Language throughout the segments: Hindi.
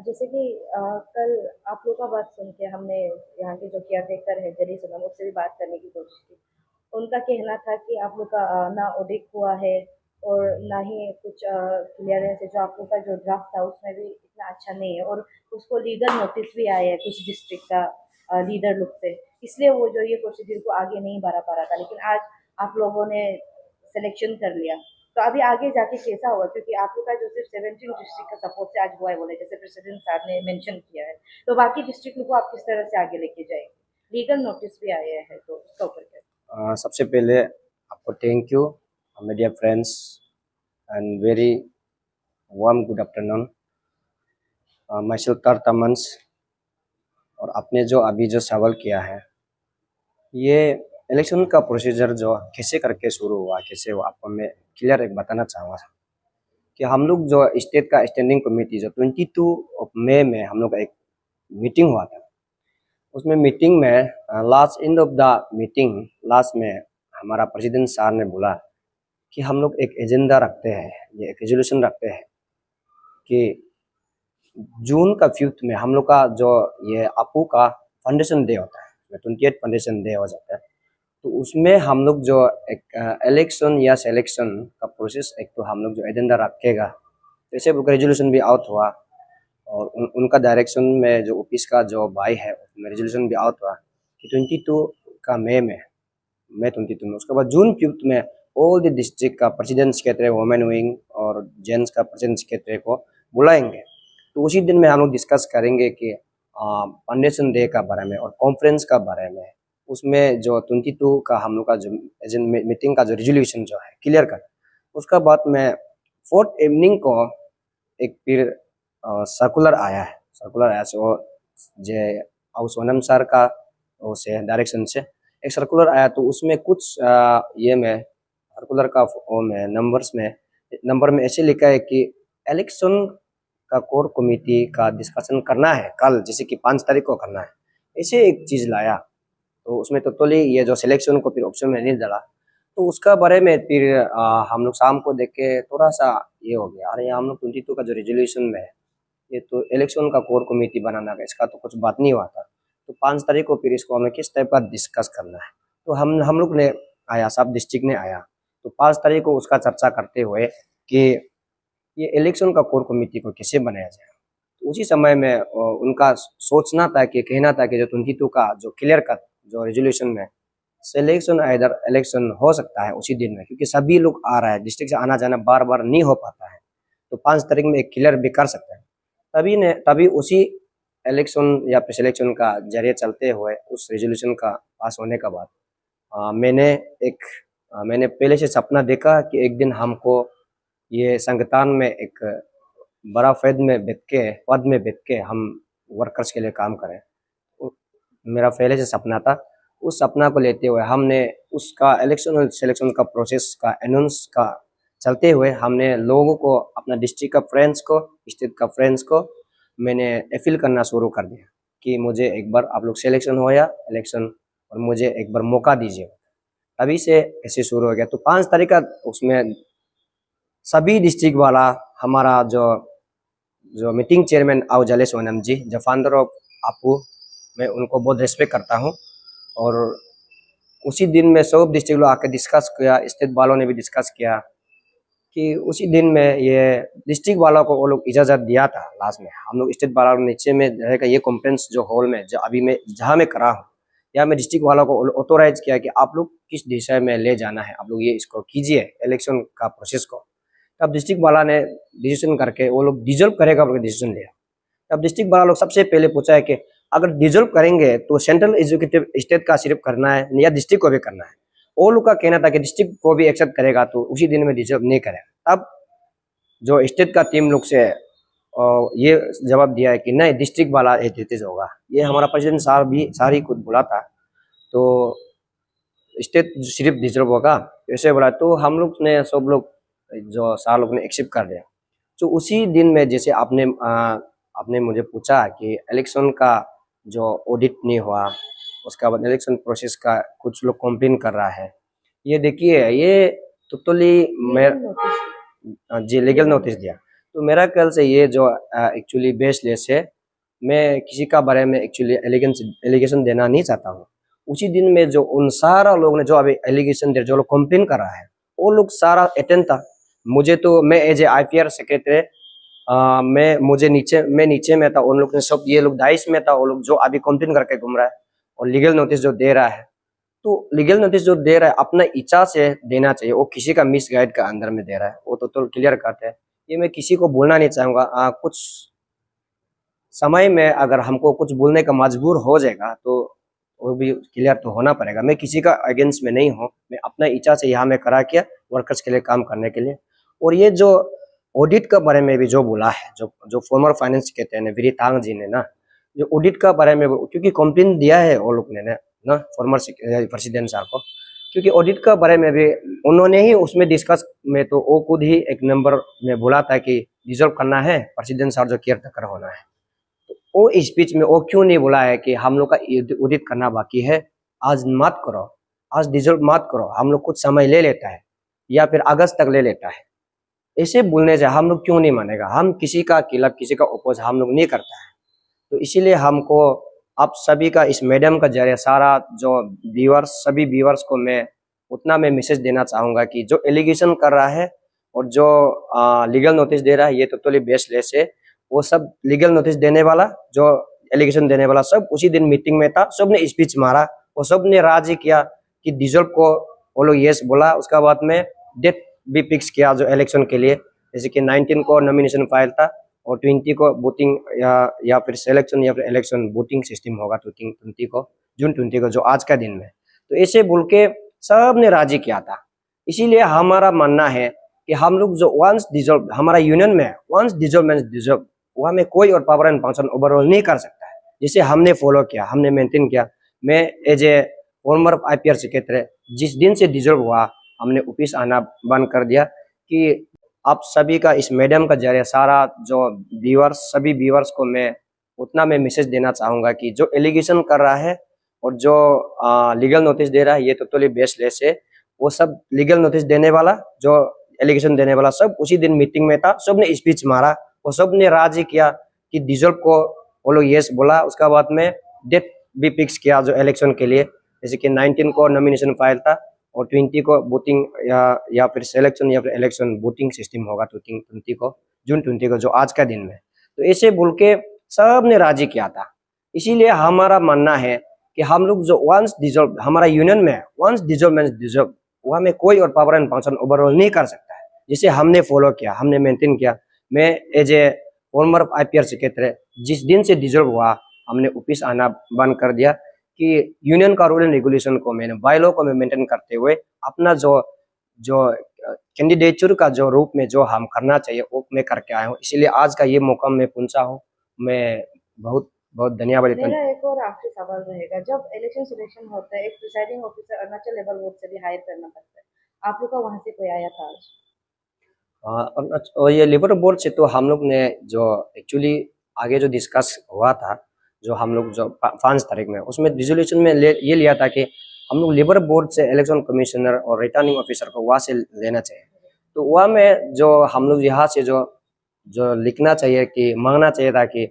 जैसे कि कल आप लोग का बात सुन के हमने यहाँ के जो केयरटेकर है जरी सोनम उससे भी बात करने की कोशिश की। उनका कहना था कि आप लोग का ना ऑडिट हुआ है और ना ही कुछ क्लियरेंस है। जो आप लोग का जो ड्राफ्ट था उसमें भी इतना अच्छा नहीं है और उसको लीगल नोटिस भी आए हैं कुछ डिस्ट्रिक्ट का लीडर लोग से। इसलिए वो जो ये प्रोसीजर को आगे नहीं बढ़ा पा रहा था, लेकिन आज आप लोगों ने सिलेक्शन कर लिया। तो अभी आगे जाके कैसा होगा, क्योंकि आप लोग का जो सिर्फ 17 डिस्ट्रिक्ट का सपोर्ट से आज हुआ है बोले, जैसे प्रेसिडेंट साहब ने मेंशन किया है। तो बाकी डिस्ट्रिक्ट को आप किस तरह से आगे लेके जाएंगे? लीगल नोटिस भी आया है तो उसका ऊपर क्या? सबसे पहले आपको thank you media friends and very warm good afternoon. Myself तमंस। और आपने जो अभी जो सवाल किया है, ये इलेक्शन का प्रोसीजर जो कैसे करके शुरू हुआ, कैसे हुआ, आपको मैं क्लियर एक बताना चाहूँगा कि हम लोग जो स्टेट का स्टैंडिंग कमेटी जो 22 मई में हम लोग का एक मीटिंग हुआ था। उसमें मीटिंग में last end of the meeting last में हमारा प्रेसिडेंट सर ने बोला कि हम लोग एक एजेंडा रखते हैं, ये एक रेजोल्यूशन रखते हैं कि जून का 5th में हम लोग का जो ये अपू का फाउंडेशन डे होता है, 28 फाउंडेशन डे हो जाता है। तो उसमें हम लोग जो एक इलेक्शन या सिलेक्शन का प्रोसेस एक तो हम लोग जो एजेंडा रखेगा, जैसे वो रेजोल्यूशन भी आउट हुआ और उनका डायरेक्शन में जो ऑफिस का जो भाई है उसमें रेजोल्यूशन भी आउट हुआ कि 22 का मई 22 में, उसके बाद जून 5th में ऑल द डिस्ट्रिक्ट का प्रेसिडेंट सेक्रेटरी, वुमेन विंग और जेंट्स का प्रेसिडेंट सेक्रेटरी को बुलाएंगे। तो उसी दिन में हम लोग डिस्कस करेंगे कि फाउंडेशन डे का बारे में और कॉन्फ्रेंस का बारे में। उसमें जो 22 का हम लोग का जो मीटिंग का जो रेजोल्यूशन जो है क्लियर कर, उसका बाद में 4th इवनिंग को एक फिर सर्कुलर आया है। सर्कुलर आया सो जे सोनम सर का उसे डायरेक्शन से एक सर्कुलर आया। तो उसमें कुछ ये में सर्कुलर का वो में नंबर में ऐसे लिखा है कि इलेक्शन का कोर कमेटी का डिस्कशन करना है कल, जैसे कि 5 तारीख को करना है, ऐसे एक चीज़ लाया। तो उसमें टोटली ये जो सिलेक्शन को फिर ऑप्शन में नहीं डाला। तो उसका बारे में फिर हम लोग शाम को देख के थोड़ा सा ये हो गया, अरे हम लोग 22 का जो रेजोल्यूशन में है, ये तो इलेक्शन का कोर कमेटी बनाना है, इसका तो कुछ बात नहीं हुआ था। तो 5 तारीख को फिर इसको हमें किस टाइप का डिस्कस करना है। तो हम लोग ने आया, सब डिस्ट्रिक्ट ने आया। तो 5 तारीख को उसका चर्चा करते हुए कि ये इलेक्शन का कोर कमेटी को कैसे बनाया जाए। तो उसी समय में उनका सोचना था कि कहना था कि जो 22 का जो क्लियर कट जो रेजोल्यूशन में सिलेक्शन इधर इलेक्शन हो सकता है उसी दिन में, क्योंकि सभी लोग आ रहा है, डिस्ट्रिक्ट से आना जाना बार बार नहीं हो पाता है। तो 5 तारीख में एक क्लियर भी कर सकते हैं। तभी उसी इलेक्शन या फिर सिलेक्शन का जरिए चलते हुए उस रेजोल्यूशन का पास होने के बाद मैंने पहले से सपना देखा कि एक दिन हमको ये संगठन में एक बड़ा पद में बैठ के हम वर्कर्स के लिए काम करें। मेरा पहले से सपना था। उस सपना को लेते हुए हमने उसका इलेक्शन और सिलेक्शन का प्रोसेस का अनाउंस का चलते हुए हमने लोगों को, अपना डिस्ट्रिक्ट का फ्रेंड्स को, स्टेट का फ्रेंड्स को मैंने अपील करना शुरू कर दिया कि मुझे एक बार आप लोग सिलेक्शन हो या इलेक्शन, और मुझे एक बार मौका दीजिए। तभी से ऐसे शुरू हो गया। तो 5 तारीख का उसमें सभी डिस्ट्रिक्ट वाला, हमारा जो जो मीटिंग चेयरमैन आओ जले सोनम जी, जो फाउंडर ऑफ आपू, मैं उनको बहुत रिस्पेक्ट करता हूँ। और उसी दिन में सब डिस्ट्रिक्ट लोग आकर डिस्कस किया, स्टेट वालों ने भी डिस्कस किया कि उसी दिन में ये डिस्ट्रिक्ट वालों को वो लोग इजाज़त दिया था। लास्ट में हम लोग स्टेट वालों नीचे में रहेगा ये कॉन्फ्रेंस जो हॉल में जो अभी मैं जहाँ मैं करा हूँ, या मैं डिस्ट्रिक्ट वालों को ऑथोराइज किया कि आप लोग किस दिशा में ले जाना है, आप लोग ये इसको कीजिए इलेक्शन का प्रोसेस को। तब डिस्ट्रिक्ट वाला ने डिसीजन करके वो लोग डिजल्व करेगा बोल के डिसीजन लिया। तब डिस्ट्रिक्ट वाला लोग सबसे पहले पूछा है कि अगर डिजल्व करेंगे तो सेंट्रल एग्जीक्यूटिव स्टेट का सिर्फ करना है या डिस्ट्रिक्ट को भी करना है। वो लोग का कहना था कि डिस्ट्रिक्ट को भी एक्सेप्ट करेगा तो उसी दिन में डिजल्व नहीं करेगा। तब जो स्टेट का टीम लोग से ये जवाब दिया है कि नहीं, डिस्ट्रिक्ट वाला एथिटिस होगा। ये हमारा प्रेसिडेंट साहब भी सारी खुद बोला था। तो स्टेट सिर्फ डिजर्व होगा ऐसे बोला। तो हम लोग ने सब लोग जो सार लोग ने एक्सेप्ट कर लिया। तो उसी दिन में जैसे आपने मुझे पूछा कि इलेक्शन का जो ऑडिट नहीं हुआ, उसका बाद इलेक्शन प्रोसेस का कुछ लोग कंप्लेन कर रहा है। ये देखिए, ये टोटली मैं लीगल नोटिस? जी लीगल नोटिस दिया। तो मेरा ख्याल से ये जो एक्चुअली बेसलेस है। मैं किसी का बारे में एक्चुअली एलिगेशन देना नहीं चाहता हूँ। उसी दिन में जो उन सारा लोग ने जो अभी एलिगेशन दे, जो लोग कंप्लेन कर रहा है, वो लोग सारा अटेंड था। मुझे तो, मैं एज ए IPR सेक्रेटरी, मैं नीचे में था, उन लोग ने सब, ये लोग डाइस में था, वो लोग जो अभी कंप्लेन करके घूम रहा है और लीगल नोटिस जो दे रहा है। तो लीगल नोटिस जो दे रहा है अपना इच्छा से देना चाहिए, वो किसी का मिस गाइड का अंदर में दे रहा है, वो तो क्लियर करते हैं। ये मैं किसी को बोलना नहीं चाहूंगा। कुछ समय में अगर हमको कुछ बोलने का मजबूर हो जाएगा तो वो भी क्लियर तो होना पड़ेगा। मैं किसी का अगेंस्ट में नहीं हूँ, मैं अपना इच्छा से यहाँ में करा किया वर्कर्स के लिए काम करने के लिए। और ये जो ऑडिट का बारे में भी जो बोला है, जो जो फॉर्मर फाइनेंस कहते हैं विरी तांग जी ने ना, जो ऑडिट का बारे में, क्योंकि कंप्लेन दिया है वो लोग ने ना फॉर्मर प्रेसिडेंट साहब को, क्योंकि ऑडिट का बारे में भी उन्होंने ही उसमें डिस्कस में, तो वो खुद ही एक नंबर में बोला था कि डिजॉल्व करना है, प्रेसिडेंट साहब जो केयर टेकर होना है। वो स्पीच में वो क्यों नहीं बोला है कि हम लोग का ऑडिट करना बाकी है, आज मत करो, आज डिजॉल्व मत करो, हम लोग कुछ समय ले लेता है या फिर अगस्त तक ले लेता है। ऐसे बोलने से हम लोग क्यों नहीं मानेगा? हम किसी का खिलाफ, किसी का अपोज हम लोग नहीं करता है। तो इसीलिए हमको आप सभी का, इस मैडम का जरिए सारा जो व्यूअर्स, सभी व्यूअर्स को मैं उतना मैं मैसेज देना चाहूँगा कि जो एलिगेशन कर रहा है और जो लीगल नोटिस दे रहा है, ये टोटली बेसलेस है। वो सब लीगल नोटिस देने वाला, जो एलिगेशन देने वाला, सब उसी दिन मीटिंग में था, सब ने स्पीच मारा, वो सब ने राजी किया कि डिजॉल्व को वो लोग यस बोला। उसका बाद में डेट भी फिक्स किया जो इलेक्शन के लिए, जैसे कि 19 को नॉमिनेशन फाइल था और 20 को वोटिंग या फिर सिलेक्शन या फिर इलेक्शन वोटिंग सिस्टम होगा 20 को, जून 20 को, जो आज का दिन में। तो ऐसे बोल के सब ने राजी किया था। इसीलिए हमारा मानना है कि हम लोग जो वंस डिजॉल्व, हमारा यूनियन में वंस डिजॉल्व मींस डिजॉल्व, वहाँ में कोई और पावर एंड फंक्शन ओवरऑल नहीं कर सकता है। जिसे हमने फॉलो किया, हमने मेंटेन किया। मैं as a former IPR secretary, जिस दिन से डिजॉल्व हुआ, हमने ऑफिस आना बंद कर दिया कि आप सभी का, इस मैडम का जरिए सारा जो व्यूअर्स, सभी व्यूअर्स को मैं उतना मैं मैसेज देना चाहूँगा कि जो एलिगेशन कर रहा है और जो लीगल नोटिस दे रहा है, ये टोटली बेसलेस है। वो सब लीगल नोटिस देने वाला, जो एलिगेशन देने वाला, सब उसी दिन मीटिंग में था, सब ने स्पीच मारा, वो सब ने राजी किया कि डिजॉल्व को वो लोग यस बोला। उसका बाद में डेट भी फिक्स किया जो इलेक्शन के लिए, जैसे कि 19 को नॉमिनेशन फाइल था और 20 को वोटिंग या फिर सिलेक्शन या फिर इलेक्शन वोटिंग सिस्टम होगा 20 को, जून 20 को, जो आज का दिन में। तो ऐसे बोल के सब ने राजी किया था। इसीलिए हमारा मानना है कि हम लोग जो वंस डिजॉल्व, हमारा यूनियन में वंस डिजॉल्व मींस डिजॉल्व, वहाँ में कोई और पावर एंड फंक्शन ओवरऑल नहीं कर सकता है। जिसे हमने फॉलो किया, हमने मेंटेन किया। मैं as a former IPR secretary, जिस दिन से डिजॉल्व हुआ, हमने ऑफिस आना बंद कर दिया कि यूनियन का रूल एंड रेगुलेशन को, मैंने बायलॉ को मैं मेंटेन करते हुए अपना जो जो कैंडिडेचर का जो रूप में जो हम करना चाहिए वो मैं करके आया हूँ। इसीलिए आज का ये मौका मैं पहुंचा हूँ। मैं बहुत बहुत धन्यवाद। मेरा एक और आखिरी सवाल रहेगा, जब इलेक्शन सिलेक्शन होता है, एक presiding officer Arunachal level board से भी हायर करना पड़ता है, आप लोग का वहां से कोई आया था आज? और ये लेबर बोर्ड से तो हम लोग ने जो एक्चुअली आगे जो डिस्कस हुआ था, जो हम लोग जो 5 तारीख में, उसमें रिजोल्यूशन में ये लिया था कि हम लोग लेबर बोर्ड से इलेक्शन कमिश्नर और रिटर्निंग ऑफिसर को वहाँ से लेना चाहिए। तो वहाँ में जो हम लोग यहाँ से जो जो लिखना चाहिए कि मांगना चाहिए था कि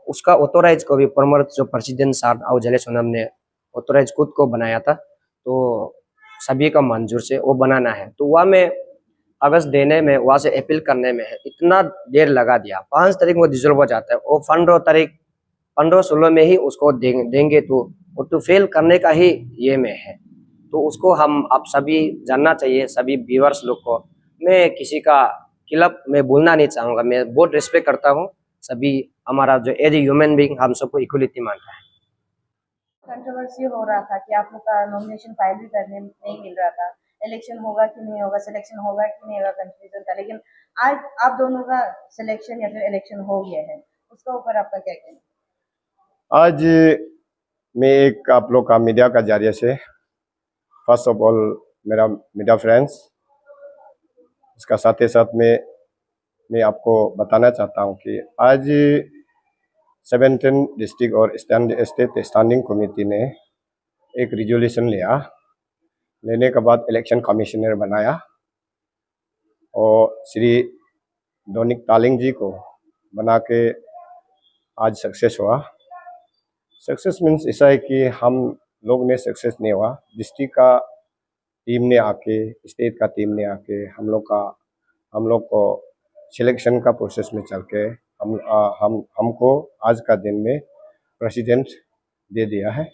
उसका ऑथोराइज को भी फॉर्मर जो प्रेसिडेंट साहब और जले सोनम ने ऑथोराइज खुद को बनाया था, तो सभी का मंजूर से वो बनाना है। तो वहाँ में कागज देने में, वहाँ से अपील करने में इतना देर लगा दिया। 5 तारीख को रिजल्ट हो जाता है, वो 15 तारीख 15-16 में ही उसको देंगे तो वो तो फेल करने का ही ये में है। तो उसको हम आप सभी जानना चाहिए, सभी व्यूअर्स लोग को। मैं किसी का खिलाफ मैं बोलना नहीं चाहूँगा, मैं बहुत रिस्पेक्ट करता हूँ सभी, हमारा जो एज ए ह्यूमन बीइंग हम सबको इक्वलिटी मानता है। कंट्रोवर्सी हो रहा था कि आप लोग का नॉमिनेशन फाइल भी करने नहीं मिल रहा था, इलेक्शन होगा कि नहीं होगा, सिलेक्शन होगा कि नहीं होगा, कंफ्यूजन था, लेकिन आज आप दोनों का सिलेक्शन या फिर इलेक्शन हो गया है, उसका ऊपर आपका क्या कहना है? आज मैं एक आप लोग का मीडिया का जरिए से, फर्स्ट ऑफ ऑल मेरा मीडिया फ्रेंड्स, इसका साथ ही साथ में मैं आपको बताना चाहता हूं कि आज 17 डिस्ट्रिक्ट और स्टेट स्टैंडिंग कमेटी ने एक रिजोल्यूशन लिया। लेने के बाद इलेक्शन कमिश्नर बनाया और श्री डोनिक तालिंग जी को बना के आज सक्सेस हुआ। सक्सेस मीन्स ऐसा है कि हम लोग ने सक्सेस नहीं हुआ, डिस्ट्रिक्ट का टीम ने आके, स्टेट का टीम ने आके हम लोग को सिलेक्शन का प्रोसेस में चल के हमको आज का दिन में प्रेसिडेंट दे दिया है,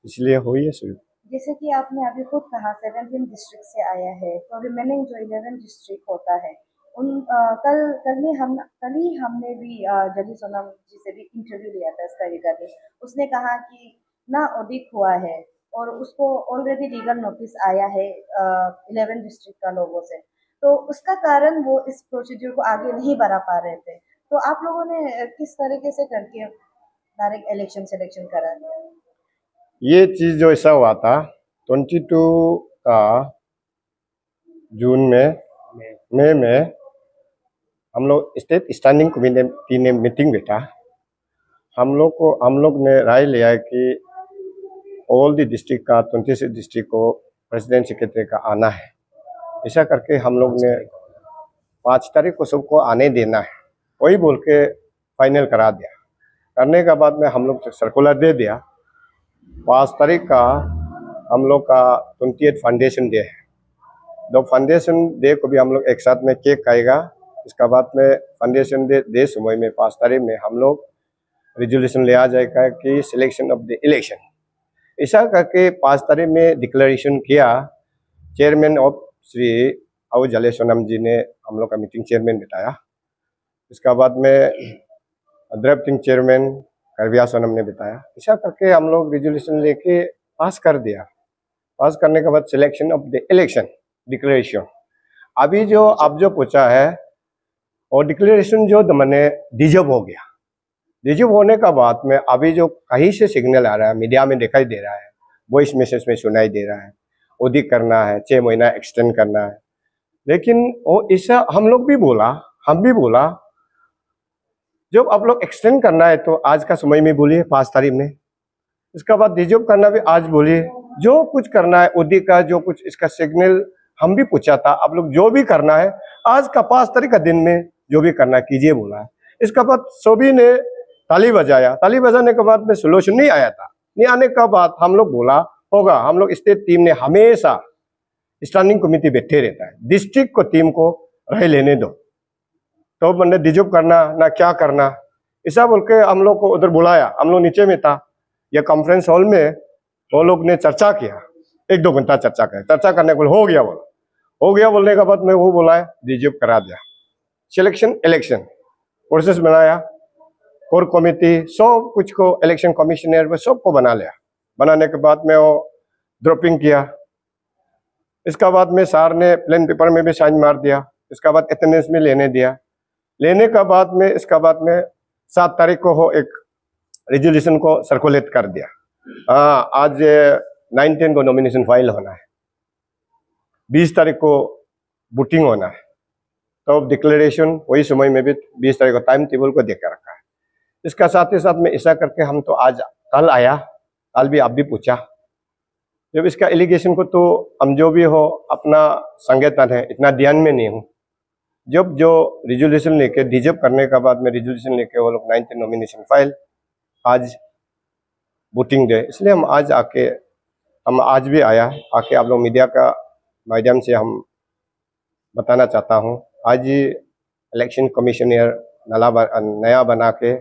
इसलिए हुई है शुरू। जैसे कि आपने अभी खुद कहा 17 डिस्ट्रिक्ट से आया है, तो रिमेनिंग जो 11 डिस्ट्रिक्ट होता है कल ही हमने भी जजी सोनम जी से भी इंटरव्यू लिया था इसका रिगार्डिंग। उसने कहा कि ना ऑडिट हुआ है और उसको ऑलरेडी लीगल नोटिस आया है 11 डिस्ट्रिक्ट का लोगों से, तो उसका कारण वो इस प्रोसीड्यूर को आगे नहीं बढ़ा पा रहे थे। तो आप लोगों ने किस तरीके से करके डायरेक्ट इलेक्शन सिलेक्शन करा दिया? ये चीज़ जो ऐसा हुआ था 22 का जून में मई में हम लोग स्टेट स्टैंडिंग कमेटी ने मीटिंग बैठा। हम लोग ने राय लिया है कि ऑल द डिस्ट्रिक्ट का 26 डिस्ट्रिक्ट को प्रेसिडेंट सेक्रेटरी का आना है। ऐसा करके हम लोग ने 5 तारीख को सबको आने देना है, वही बोल के फाइनल करा दिया। करने के बाद में हम लोग सर्कुलर दे दिया। 5 तारीख का हम लोग का 28 फाउंडेशन डे है। दो फाउंडेशन डे को भी हम लोग एक साथ में केक खाएगा। इसका बाद में फाउंडेशन डे समय में 5 तारीख में हम लोग रिजोल्यूशन ले आ जाएगा कि सिलेक्शन ऑफ द इलेक्शन। ऐसा करके 5 तारीख में डिक्लेरेशन किया। चेयरमैन ऑफ श्री आउ जले सोनम जी ने हम लोग का मीटिंग चेयरमैन बिठाया। इसका बाद में ड्राफ्टिंग चेयरमैन करविया सोनम ने बताया। ऐसा करके हम लोग रिजोल्यूशन लेके पास कर दिया। पास करने के बाद selection of the election declaration. अभी जो आप जो पूछा है और डिक्लेरेशन जो मैंने डिजर्व हो गया। डिजर्व होने का बाद में अभी जो कहीं से सिग्नल आ रहा है, मीडिया में दिखाई दे रहा है, वॉइस मैसेज में सुनाई दे रहा है, ऑडिट करना है, 6 महीना एक्सटेंड करना है। लेकिन वो ऐसा हम भी बोला जब आप लोग एक्सटेंड करना है तो आज का समय में बोलिए 5 तारीख में। इसका बाद डिजर्व करना भी आज बोलिए। जो कुछ करना है ऑडिट का जो कुछ इसका सिग्नल हम भी पूछा था, आप लोग जो भी करना है आज का 5 तारीख का दिन में जो भी करना कीजिए बोला है। इसका बाद सभी ने ताली बजाया। ताली बजाने के बाद में सोल्यूशन नहीं आया था। नहीं आने का बाद हम लोग बोला होगा, हम लोग स्टेट टीम ने हमेशा स्टैंडिंग कमेटी बैठे रहता है, डिस्ट्रिक्ट को टीम को राय लेने दो, तो मैंने डिजर्व करना ना क्या करना ऐसा बोल के हम लोग को उधर बुलाया। हम लोग नीचे में था, यह कॉन्फ्रेंस हॉल में वो लोग ने चर्चा किया। 1-2 घंटा चर्चा किया। चर्चा करने को हो गया बोलने के बाद में वो बोला डिजर्व करा दिया। सिलेक्शन इलेक्शन प्रोसेस बनाया, कोर कमेटी सब कुछ को इलेक्शन कमिश्नर में सबको बना लिया। बनाने के बाद में वो ड्रॉपिंग किया। इसका बाद में सर ने प्लेन पेपर में भी साइन मार दिया। इसका बाद अटेंडेंस में लेने दिया। लेने का बाद में इसका बाद में 7 तारीख को हो एक रेजोल्यूशन को सर्कुलेट कर दिया। हाँ, आज 19 को नॉमिनेशन फाइल होना है, 20 तारीख को वोटिंग होना है, तो डिक्लेरेशन वही समय में भी 20 तारीख को टाइम टेबल को देकर रखा है। इसका साथ ही साथ में ऐसा करके हम तो आज कल आया, कल भी आप भी पूछा जब इसका एलिगेशन को, तो हम जो भी हो अपना संगठन है इतना ध्यान में नहीं हूँ। जब जो रिजोल्यूशन लेके डिजर्व करने का बाद में रिजोल्यूशन लेके वो लोग 19 नॉमिनेशन फाइल, आज वोटिंग डे, इसलिए हम आज भी आया आके आप लोग मीडिया का माध्यम से हम बताना चाहता हूँ। आज इलेक्शन कमिश्नर नया बना के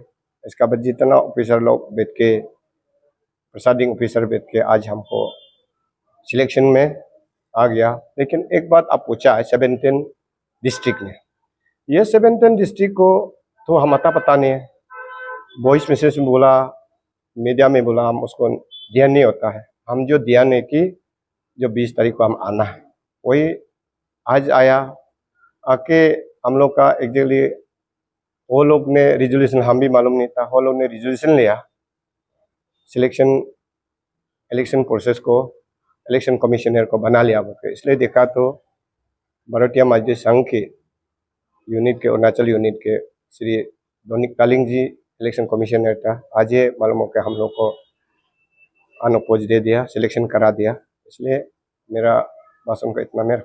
इसका बाद जितना ऑफिसर लोग बैठ के प्रिसाइडिंग ऑफिसर बैठ के आज हमको सिलेक्शन में आ गया। लेकिन एक बात आप पूछा है 17 डिस्ट्रिक्ट में, ये 17 डिस्ट्रिक्ट को तो हम पता नहीं है। वॉइस मैसेज में बोला, मीडिया में बोला, हम उसको ध्यान नहीं होता है। हम जो ध्यान है कि जो 20 तारीख को हम आना है, वही आज आया। आके हम लोग का एग्जैक्टली वो लोग ने रिजोल्यूशन, हम भी मालूम नहीं था, वो लोग ने रिजोल्यूशन लिया सिलेक्शन इलेक्शन प्रोसेस को इलेक्शन कमिश्नर को बना लिया बोल के। इसलिए देखा तो भारतीय मजदूर संघ के यूनिट के अरुणाचल यूनिट के श्री डोनिक तालिंग जी इलेक्शन कमिश्नर था। आज ये मालूम हो के हम लोग को अनअपोज दे दिया, सिलेक्शन करा दिया। इसलिए मेरा भाषण का इतना मेरा